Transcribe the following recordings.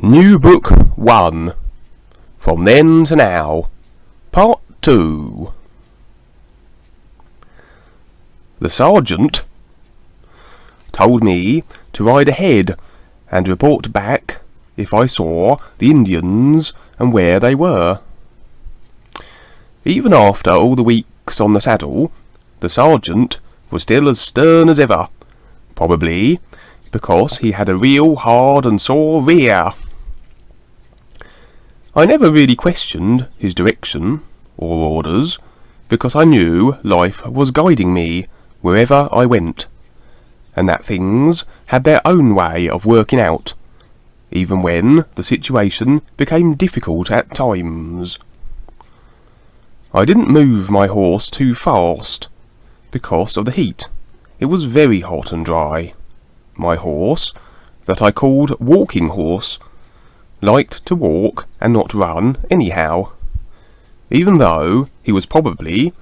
Nubook 1 From Then to Now Part 2. The sergeant told me to ride ahead and report back if I saw the Indians and where they were. Even after all the weeks on the saddle, the sergeant was still as stern as ever, probably because he had a real hard and sore rear. I never really questioned his direction or orders, because I knew life was guiding me wherever I went, and that things had their own way of working out, even when the situation became difficult at times. I didn't move my horse too fast, because of the heat. It was very hot and dry. My horse, that I called Walking Horse, liked to walk and not run anyhow, even though he was probably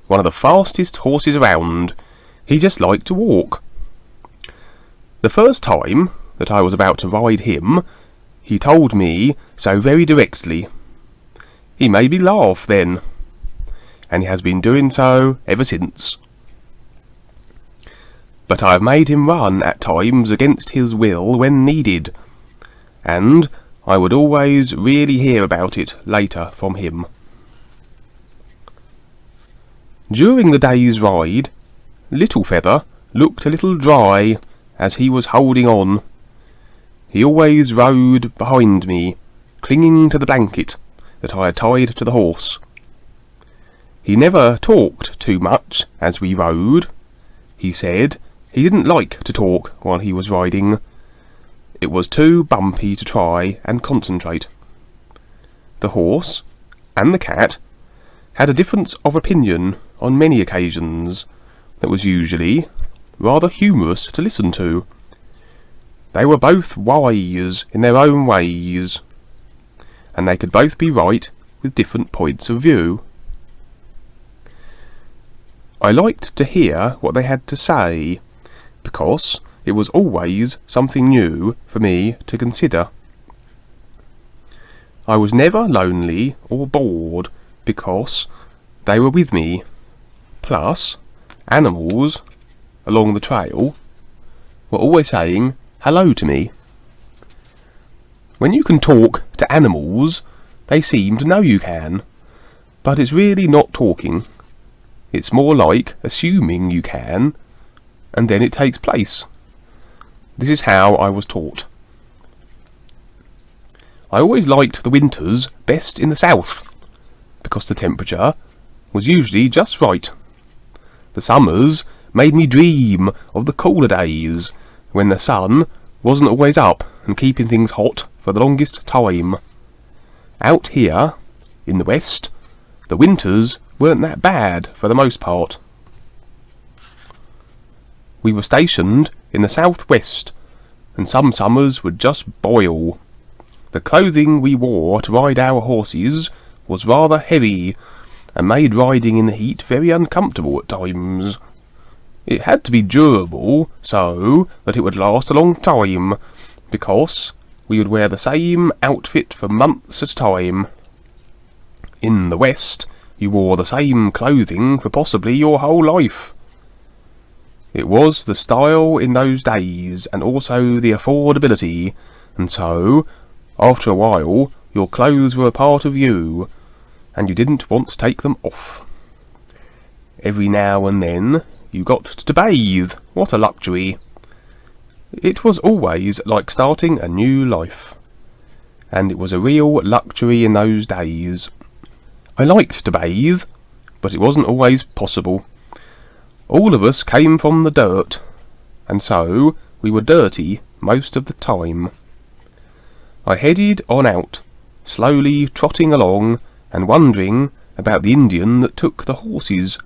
one of the fastest horses around. He just liked to walk. The first time that I was about to ride him, he told me so very directly. He made me laugh then, and he has been doing so ever since. But I have made him run at times against his will when needed, and I would always really hear about it later from him. During the day's ride, Little Feather looked a little dry as he was holding on. He always rode behind me, clinging to the blanket that I had tied to the horse. He never talked too much as we rode. He said he didn't like to talk while he was riding. It was too bumpy to try and concentrate. The horse and the cat had a difference of opinion on many occasions that was usually rather humorous to listen to. They were both wise in their own ways, and they could both be right with different points of view. I liked to hear what they had to say, because it was always something new for me to consider. I was never lonely or bored, because they were with me. Plus, animals along the trail were always saying hello to me. When you can talk to animals, they seem to know you can, but it's really not talking. It's more like assuming you can, and then it takes place. This is how I was taught. I always liked the winters best in the south, because the temperature was usually just right. The summers made me dream of the cooler days, when the sun wasn't always up and keeping things hot for the longest time. Out here, in the west, the winters weren't that bad for the most part. We were stationed in the southwest, and some summers would just boil. The clothing we wore to ride our horses was rather heavy, and made riding in the heat very uncomfortable at times. It had to be durable, so that it would last a long time, because we would wear the same outfit for months at a time. In the west, you wore the same clothing for possibly your whole life. It was the style in those days, and also the affordability, and so, after a while, your clothes were a part of you, and you didn't want to take them off. Every now and then, you got to bathe. What a luxury! It was always like starting a new life, and it was a real luxury in those days. I liked to bathe, but it wasn't always possible. All of us came from the dirt, and so we were dirty most of the time. I headed on out, slowly trotting along and wondering about the Indian that took the horses.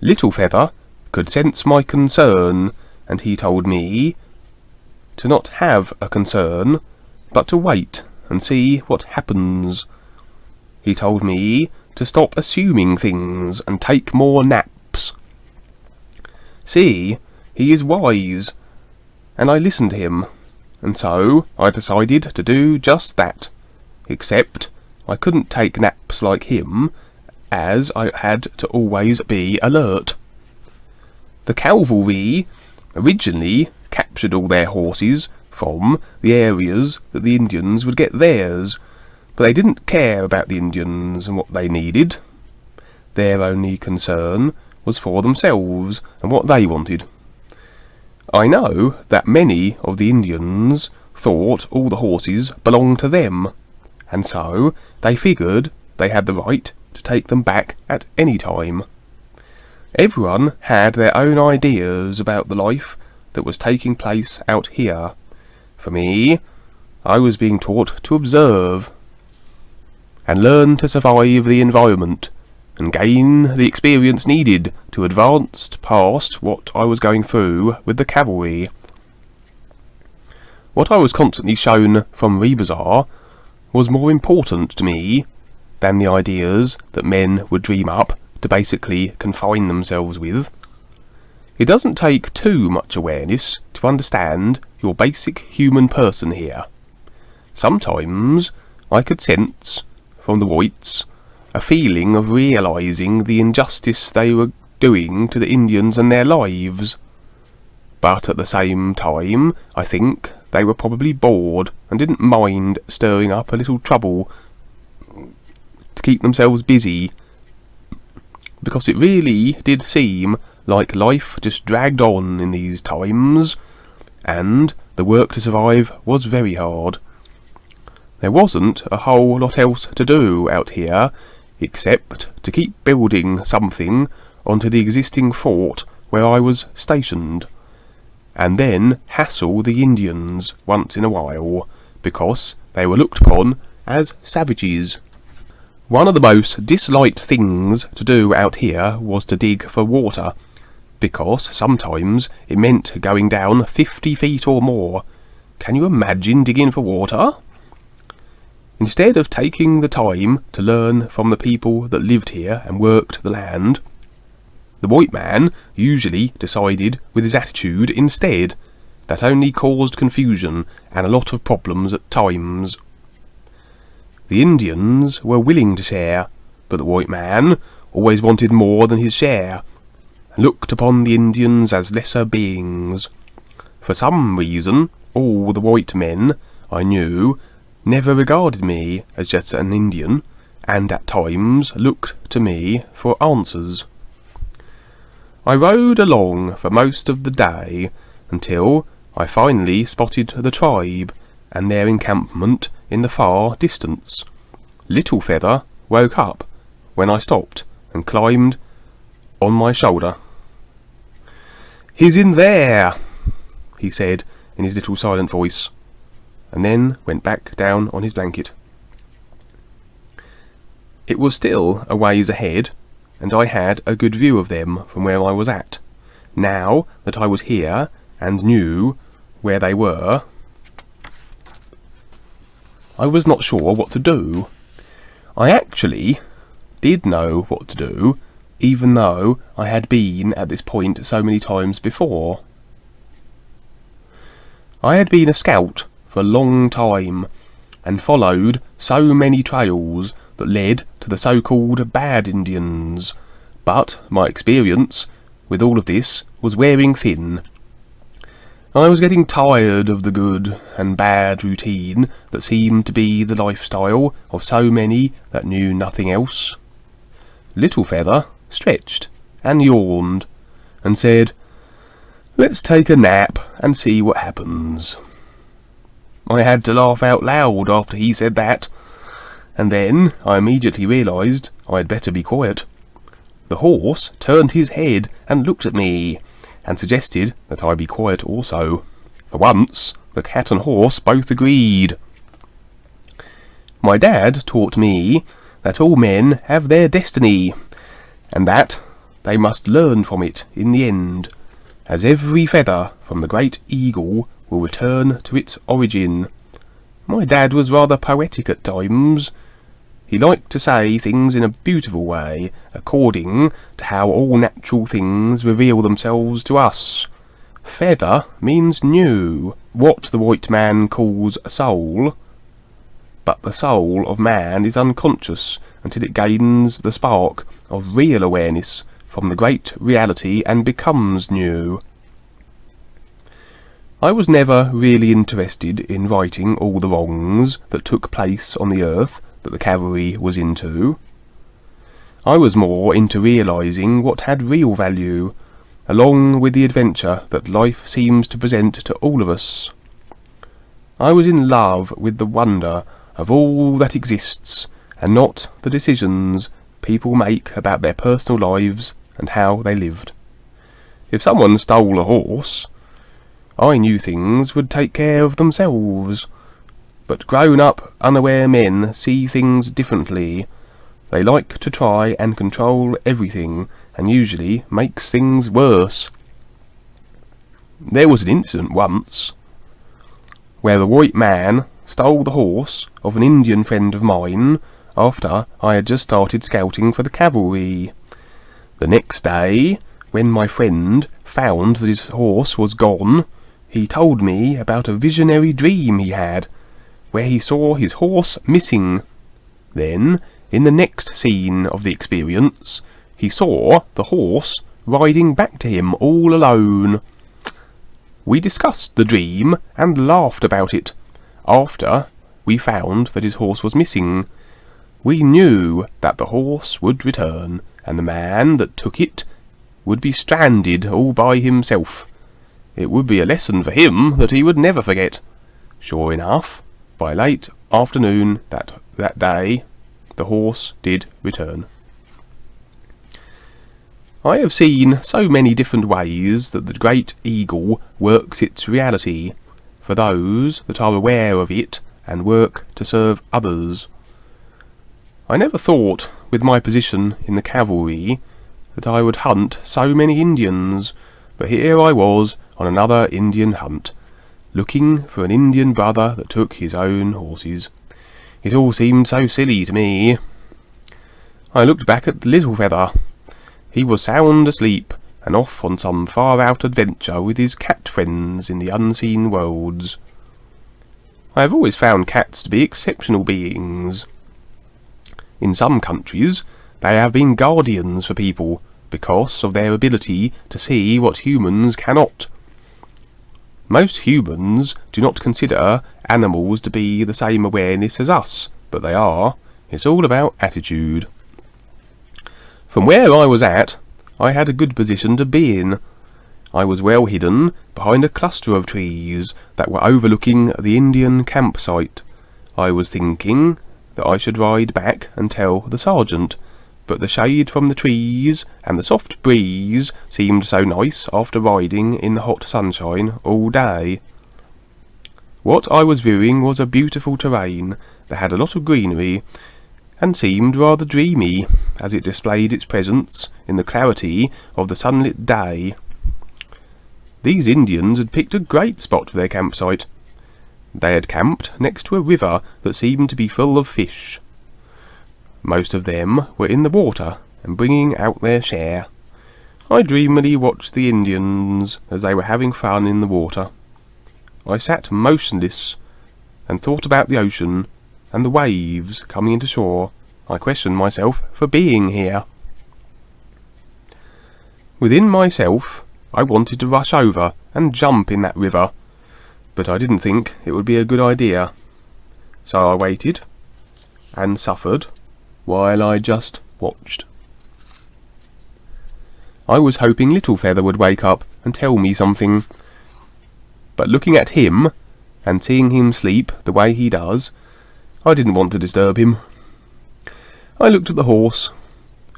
Little Feather could sense my concern, and he told me to not have a concern, but to wait and see what happens. He told me to stop assuming things and take more naps. See, he is wise, and I listened to him, and so I decided to do just that, except I couldn't take naps like him, as I had to always be alert. The cavalry originally captured all their horses from the areas that the Indians would get theirs, but they didn't care about the Indians and what they needed. Their only concern was for themselves and what they wanted. I know that many of the Indians thought all the horses belonged to them, and so they figured they had the right to take them back at any time. Everyone had their own ideas about the life that was taking place out here. For me, I was being taught to observe and learn to survive the environment and gain the experience needed to advance past what I was going through with the cavalry. What I was constantly shown from Rebazar was more important to me than the ideas that men would dream up to basically confine themselves with. It doesn't take too much awareness to understand your basic human person here. Sometimes I could sense from the whites a feeling of realising the injustice they were doing to the Indians and their lives. But at the same time, I think they were probably bored and didn't mind stirring up a little trouble to keep themselves busy, because it really did seem like life just dragged on in these times, and the work to survive was very hard. There wasn't a whole lot else to do out here, except to keep building something onto the existing fort where I was stationed, and then hassle the Indians once in a while, because they were looked upon as savages. One of the most disliked things to do out here was to dig for water, because sometimes it meant going down 50 feet or more. Can you imagine digging for water? Instead of taking the time to learn from the people that lived here and worked the land, the white man usually decided with his attitude instead. That only caused confusion and a lot of problems at times. The Indians were willing to share, but the white man always wanted more than his share, and looked upon the Indians as lesser beings. For some reason, all the white men I knew never regarded me as just an Indian, and at times looked to me for answers. I rode along for most of the day, until I finally spotted the tribe and their encampment in the far distance. Little Feather woke up when I stopped and climbed on my shoulder. "He's in there," he said in his little silent voice, and then went back down on his blanket. It was still a ways ahead, and I had a good view of them from where I was at. Now that I was here and knew where they were, I was not sure what to do. I actually did know what to do, even though I had been at this point so many times before. I had been a scout for a long time, and followed so many trails that led to the so-called bad Indians, but my experience with all of this was wearing thin. I was getting tired of the good and bad routine that seemed to be the lifestyle of so many that knew nothing else. Little Feather stretched and yawned and said, "Let's take a nap and see what happens." I had to laugh out loud after he said that, and then I immediately realised I had better be quiet. The horse turned his head and looked at me, and suggested that I be quiet also. For once, the cat and horse both agreed. My dad taught me that all men have their destiny, and that they must learn from it in the end, as every feather from the great eagle will return to its origin. My dad was rather poetic at times. He liked to say things in a beautiful way, according to how all natural things reveal themselves to us. Feather means new, what the white man calls a soul, but the soul of man is unconscious until it gains the spark of real awareness from the great reality and becomes new. I was never really interested in righting all the wrongs that took place on the earth that the cavalry was into. I was more into realizing what had real value, along with the adventure that life seems to present to all of us. I was in love with the wonder of all that exists, and not the decisions people make about their personal lives and how they lived. If someone stole a horse, I knew things would take care of themselves. But grown-up, unaware men see things differently. They like to try and control everything, and usually makes things worse. There was an incident once where a white man stole the horse of an Indian friend of mine after I had just started scouting for the cavalry. The next day, when my friend found that his horse was gone, he told me about a visionary dream he had, where he saw his horse missing. Then, in the next scene of the experience, he saw the horse riding back to him all alone. We discussed the dream and laughed about it. After we found that his horse was missing, we knew that the horse would return, and the man that took it would be stranded all by himself. It would be a lesson for him that he would never forget. Sure enough, by late afternoon that day, the horse did return. I have seen so many different ways that the great eagle works its reality, for those that are aware of it and work to serve others. I never thought, with my position in the cavalry, that I would hunt so many Indians, but here I was on another Indian hunt, looking for an Indian brother that took his own horses. It all seemed so silly to me. I looked back at Little Feather. He was sound asleep, and off on some far-out adventure with his cat friends in the unseen worlds. I have always found cats to be exceptional beings. In some countries, they have been guardians for people, because of their ability to see what humans cannot. Most humans do not consider animals to be the same awareness as us, but they are. It's all about attitude. From where I was at, I had a good position to be in. I was well hidden behind a cluster of trees that were overlooking the Indian campsite. I was thinking that I should ride back and tell the sergeant, but the shade from the trees and the soft breeze seemed so nice after riding in the hot sunshine all day. What I was viewing was a beautiful terrain that had a lot of greenery, and seemed rather dreamy as it displayed its presence in the clarity of the sunlit day. These Indians had picked a great spot for their campsite. They had camped next to a river that seemed to be full of fish. Most of them were in the water and bringing out their share. I dreamily watched the Indians as they were having fun in the water. I sat motionless and thought about the ocean and the waves coming into shore. I questioned myself for being here. Within myself, I wanted to rush over and jump in that river, but I didn't think it would be a good idea. So I waited and suffered while I just watched. I was hoping Little Feather would wake up and tell me something, but looking at him and seeing him sleep the way he does, I didn't want to disturb him. I looked at the horse,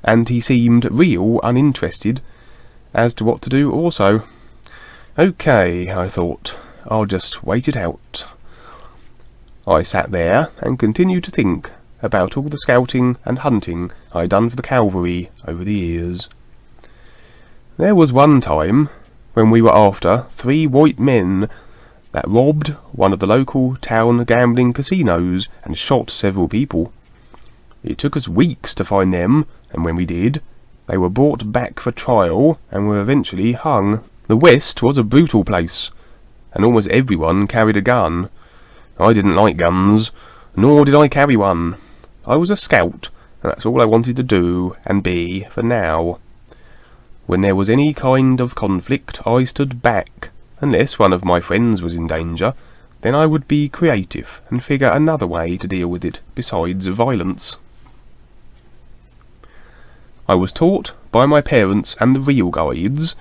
and he seemed real uninterested as to what to do also. Okay, I thought, I'll just wait it out. I sat there and continued to think about all the scouting and hunting I'd done for the cavalry over the years. There was one time when we were after 3 white men that robbed one of the local town gambling casinos and shot several people. It took us weeks to find them, and when we did, they were brought back for trial and were eventually hung. The West was a brutal place, and almost everyone carried a gun. I didn't like guns, nor did I carry one. I was a scout, and that's all I wanted to do and be for now. When there was any kind of conflict, I stood back. Unless one of my friends was in danger, then I would be creative and figure another way to deal with it besides violence. I was taught by my parents and the real guides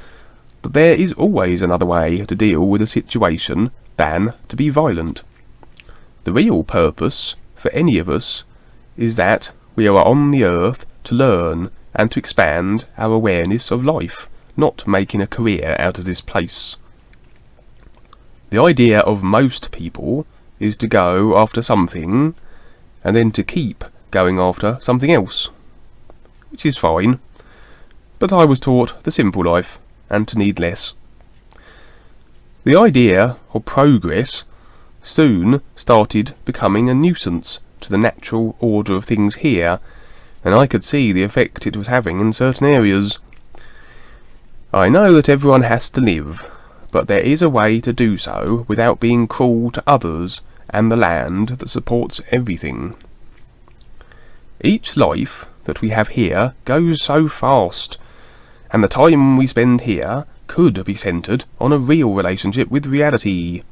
that there is always another way to deal with a situation than to be violent. The real purpose for any of us is that we are on the earth to learn and to expand our awareness of life, not making a career out of this place. The idea of most people is to go after something and then to keep going after something else, which is fine, but I was taught the simple life and to need less. The idea of progress soon started becoming a nuisance to the natural order of things here, and I could see the effect it was having in certain areas. I know that everyone has to live, but there is a way to do so without being cruel to others and the land that supports everything. Each life that we have here goes so fast, and the time we spend here could be centred on a real relationship with reality.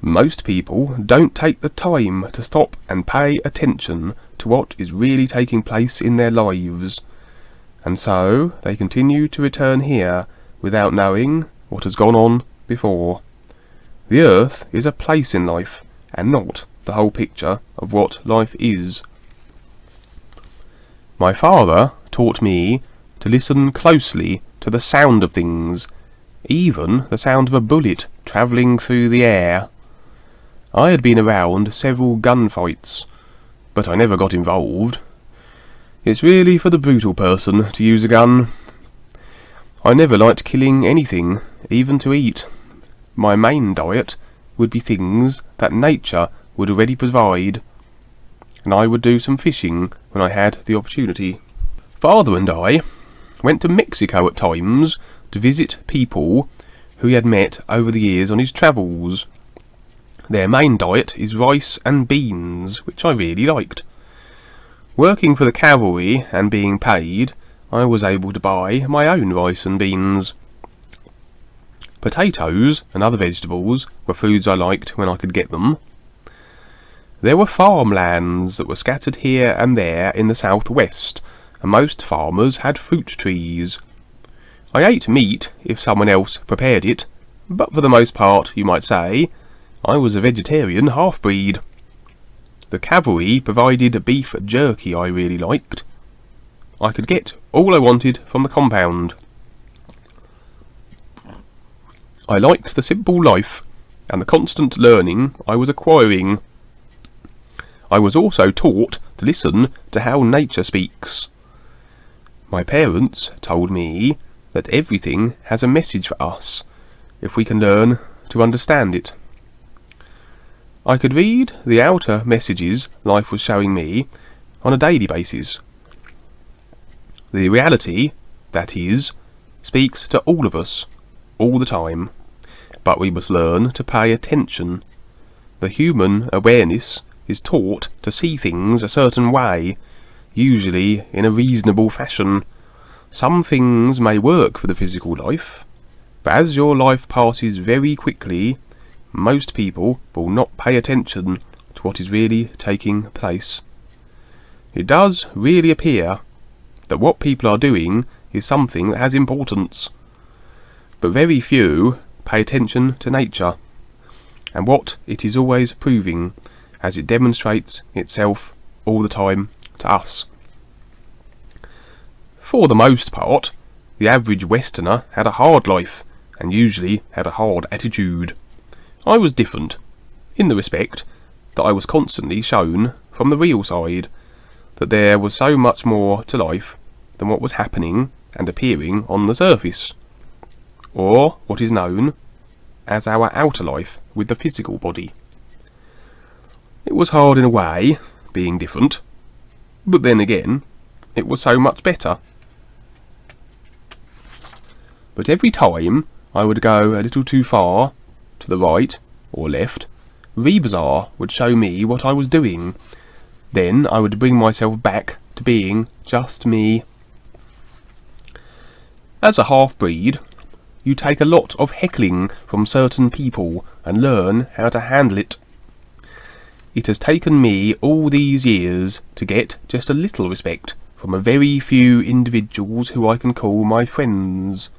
Most people don't take the time to stop and pay attention to what is really taking place in their lives, and so they continue to return here without knowing what has gone on before. The earth is a place in life, and not the whole picture of what life is. My father taught me to listen closely to the sound of things, even the sound of a bullet travelling through the air. I had been around several gunfights, but I never got involved. It's really for the brutal person to use a gun. I never liked killing anything, even to eat. My main diet would be things that nature would already provide, and I would do some fishing when I had the opportunity. Father and I went to Mexico at times to visit people who he had met over the years on his travels. Their main diet is rice and beans, which I really liked. Working for the cavalry and being paid, I was able to buy my own rice and beans. Potatoes and other vegetables were foods I liked when I could get them. There were farmlands that were scattered here and there in the southwest, and most farmers had fruit trees. I ate meat if someone else prepared it, but for the most part, you might say, I was a vegetarian half-breed. The cavalry provided beef jerky I really liked. I could get all I wanted from the compound. I liked the simple life and the constant learning I was acquiring. I was also taught to listen to how nature speaks. My parents told me that everything has a message for us, if we can learn to understand it. I could read the outer messages life was showing me on a daily basis. The reality, that is, speaks to all of us, all the time, but we must learn to pay attention. The human awareness is taught to see things a certain way, usually in a reasonable fashion. Some things may work for the physical life, but as your life passes very quickly, most people will not pay attention to what is really taking place. It does really appear that what people are doing is something that has importance, but very few pay attention to nature and what it is always proving, as it demonstrates itself all the time to us. For the most part, the average Westerner had a hard life and usually had a hard attitude. I was different, in the respect that I was constantly shown from the real side that there was so much more to life than what was happening and appearing on the surface, or what is known as our outer life with the physical body. It was hard in a way, being different, but then again, it was so much better. But every time I would go a little too far, to the right or left, Rebazar would show me what I was doing. Then I would bring myself back to being just me. As a half-breed, you take a lot of heckling from certain people and learn how to handle it. It has taken me all these years to get just a little respect from a very few individuals who I can call my friends.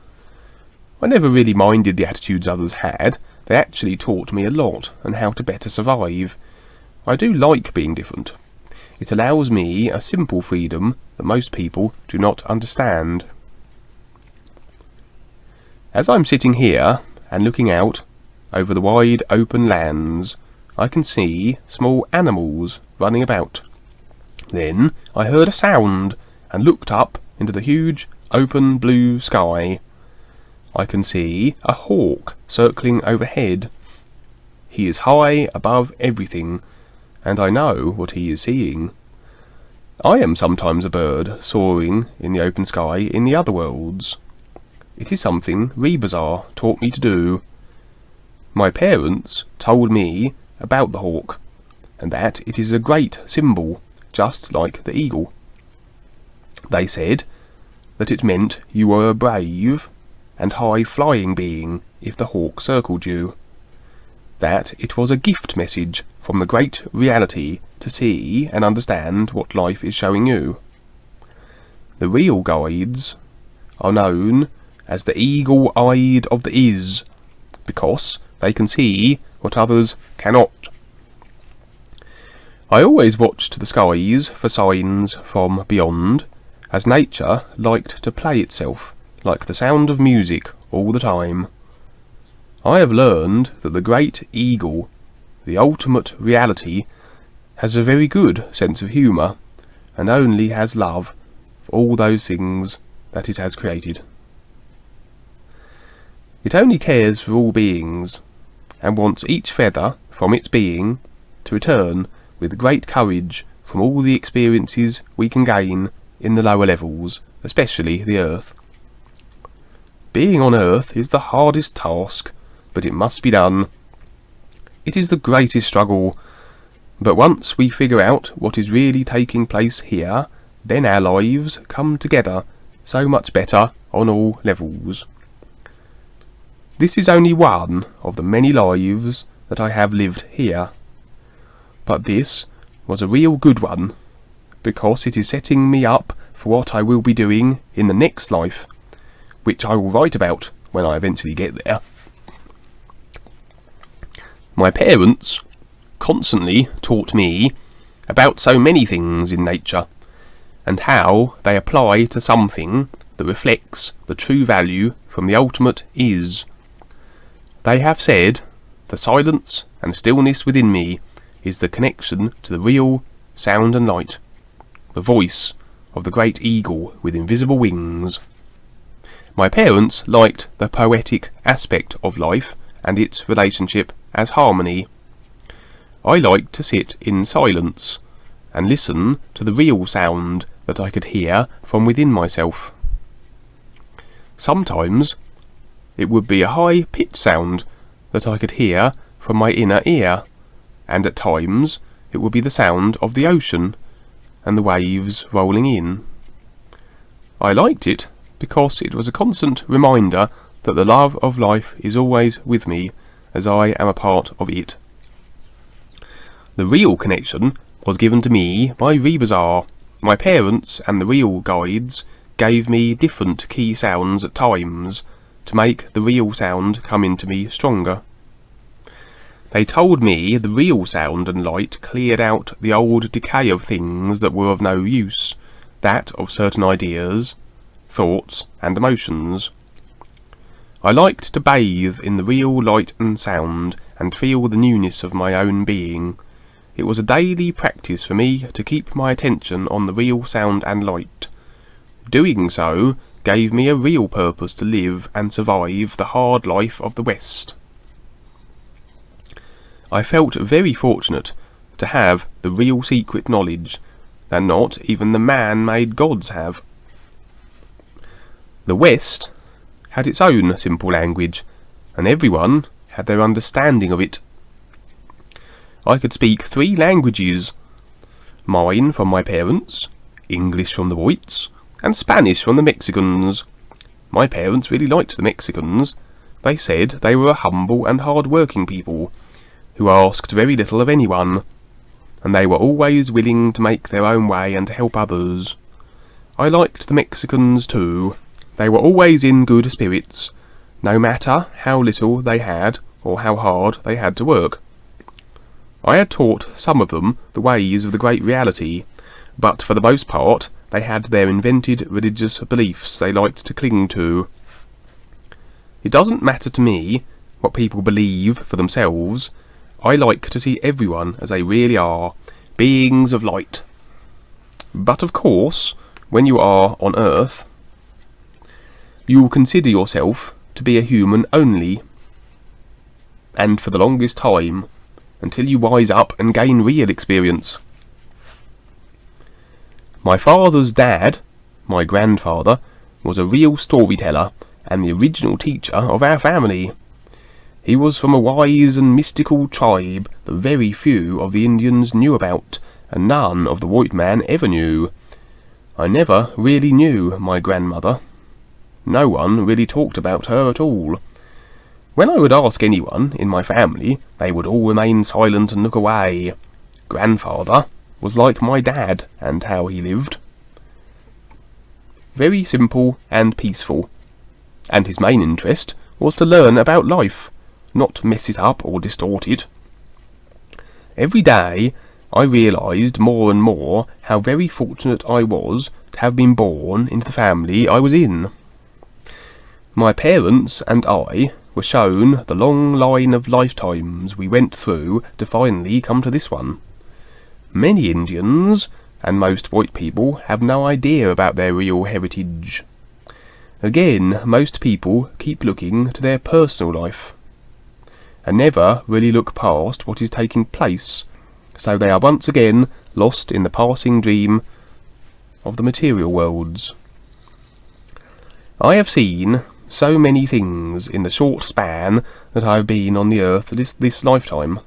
I never really minded the attitudes others had. They actually taught me a lot and how to better survive. I do like being different. It allows me a simple freedom that most people do not understand. As I'm sitting here and looking out over the wide open lands, I can see small animals running about. Then I heard a sound and looked up into the huge open blue sky. I can see a hawk circling overhead. He is high above everything, and I know what he is seeing. I am sometimes a bird soaring in the open sky in the other worlds. It is something Rebazar taught me to do. My parents told me about the hawk, and that it is a great symbol, just like the eagle. They said that it meant you were a brave and high-flying being if the hawk circled you. That it was a gift message from the great reality to see and understand what life is showing you. The real guides are known as the eagle-eyed of the Is, because they can see what others cannot. I always watched the skies for signs from beyond, as nature liked to play itself like the sound of music all the time. I have learned that the great eagle, the ultimate reality, has a very good sense of humour, and only has love for all those things that it has created. It only cares for all beings, and wants each feather from its being to return with great courage from all the experiences we can gain in the lower levels, especially the earth. Being on earth is the hardest task, but it must be done. It is the greatest struggle, but once we figure out what is really taking place here, then our lives come together so much better on all levels. This is only one of the many lives that I have lived here, but this was a real good one, because it is setting me up for what I will be doing in the next life, which I will write about when I eventually get there. My parents constantly taught me about so many things in nature, and how they apply to something that reflects the true value from the ultimate Is. They have said the silence and stillness within me is the connection to the real sound and light, the voice of the great eagle with invisible wings. My parents liked the poetic aspect of life and its relationship as harmony. I liked to sit in silence and listen to the real sound that I could hear from within myself. Sometimes it would be a high-pitched sound that I could hear from my inner ear, and at times it would be the sound of the ocean and the waves rolling in. I liked it because it was a constant reminder that the love of life is always with me, as I am a part of it. The real connection was given to me by Rebazar. My parents and the real guides gave me different key sounds at times to make the real sound come into me stronger. They told me the real sound and light cleared out the old decay of things that were of no use, that of certain ideas, thoughts and emotions. I liked to bathe in the real light and sound and feel the newness of my own being. It was a daily practice for me to keep my attention on the real sound and light. Doing so gave me a real purpose to live and survive the hard life of the West. I felt very fortunate to have the real secret knowledge that not even the man-made gods have. The West had its own simple language, and everyone had their understanding of it. I could speak 3 languages, mine from my parents, English from the Voits, and Spanish from the Mexicans. My parents really liked the Mexicans. They said they were a humble and hard-working people, who asked very little of anyone, and they were always willing to make their own way and to help others. I liked the Mexicans too. They were always in good spirits, no matter how little they had or how hard they had to work. I had taught some of them the ways of the great reality, but for the most part they had their invented religious beliefs they liked to cling to. It doesn't matter to me what people believe for themselves. I like to see everyone as they really are, beings of light. But of course, when you are on Earth, you consider yourself to be a human only, and for the longest time, until you wise up and gain real experience. My father's dad, my grandfather, was a real storyteller and the original teacher of our family. He was from a wise and mystical tribe that very few of the Indians knew about, and none of the white man ever knew. I never really knew my grandmother. No one really talked about her at all. When I would ask anyone in my family, they would all remain silent and look away. Grandfather was like my dad and how he lived. Very simple and peaceful, and his main interest was to learn about life, not mess it up or distort it. Every day I realised more and more how very fortunate I was to have been born into the family I was in. My parents and I were shown the long line of lifetimes we went through to finally come to this one. Many Indians and most white people have no idea about their real heritage. Again, most people keep looking to their personal life, and never really look past what is taking place, so they are once again lost in the passing dream of the material worlds. I have seen so many things in the short span that I have been on the earth this lifetime,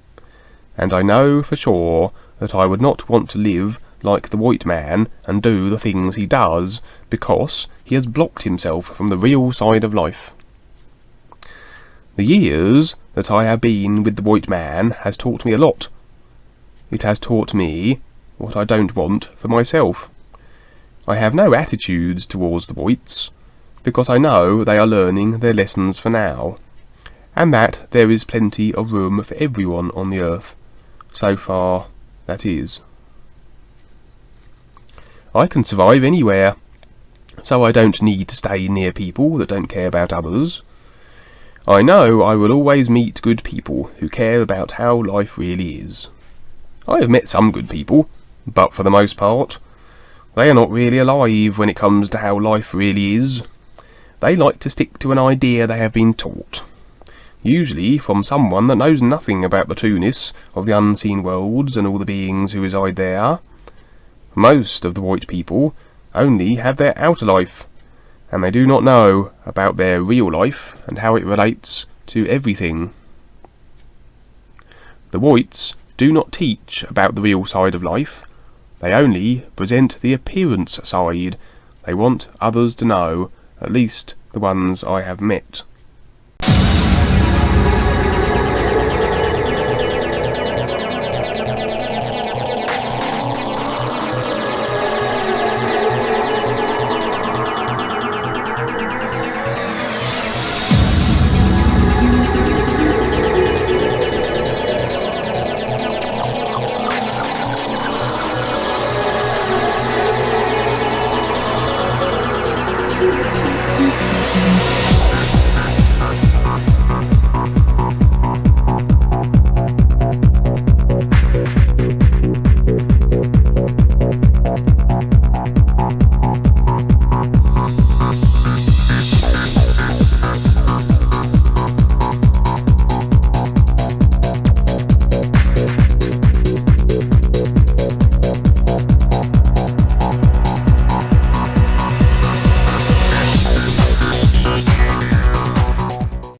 and I know for sure that I would not want to live like the white man and do the things he does, because he has blocked himself from the real side of life. The years that I have been with the white man has taught me a lot. It has taught me what I don't want for myself. I have no attitudes towards the whites, because I know they are learning their lessons for now, and that there is plenty of room for everyone on the earth. So far, that is. I can survive anywhere, so I don't need to stay near people that don't care about others. I know I will always meet good people who care about how life really is. I have met some good people, but for the most part, they are not really alive when it comes to how life really is. They like to stick to an idea they have been taught, usually from someone that knows nothing about the trueness of the unseen worlds and all the beings who reside there. Most of the white people only have their outer life, and they do not know about their real life and how it relates to everything. The whites do not teach about the real side of life. They only present the appearance side. They want others to know, at least the ones I have met.